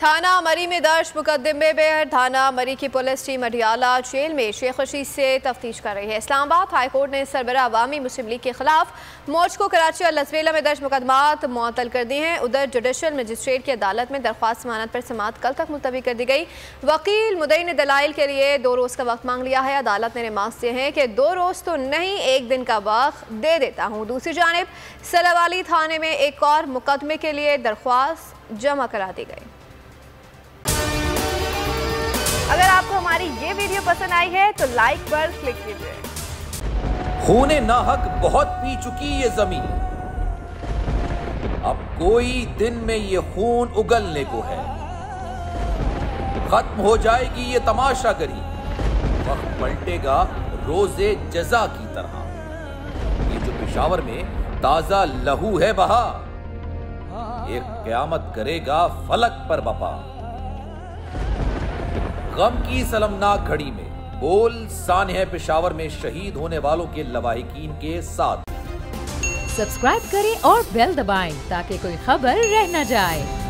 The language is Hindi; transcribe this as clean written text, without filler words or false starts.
थाना मरी में दर्ज मुकदमे में थाना मरी की पुलिस टीम अडियाला जेल में शेख रशीद से तफ्तीश कर रही है। इस्लामाबाद हाई कोर्ट ने सरबराह अवामी मुस्लिम लीग के खिलाफ मौजको कराची और लसवेला में दर्ज मुकदमात मुअत्तल कर दिए हैं। उधर जुडिशल मजिस्ट्रेट की अदालत में दरख्वास्त जमानत पर समाअत कल तक मुलतवी कर दी गई। वकील मुद्दई ने दलाइल के लिए 2 रोज़ का वक्त मांग लिया है। अदालत ने रिमार्क्स दिए हैं कि 2 रोज़ तो नहीं, 1 दिन का वक्त दे देता हूँ। दूसरी जानिब सलावाली थाने में एक और मुकदमे के लिए दरख्वास्त जमा करा दी गई। अगर आपको हमारी ये वीडियो पसंद आई है तो लाइक पर क्लिक कीजिए। खूने नाहक बहुत पी चुकी ये जमीन, अब कोई दिन में ये खून उगलने को है। खत्म हो जाएगी ये तमाशागरी, वक्त पलटेगा रोजे जजा की तरह। ये जो पेशावर में ताजा लहू है बहा, एक क़यामत करेगा फलक पर बपा। गम की सलमनाक घड़ी में बोल सानह पेशावर में शहीद होने वालों के लवाहिकीन के साथ सब्सक्राइब करें और बेल दबाएं ताकि कोई खबर रह न जाए।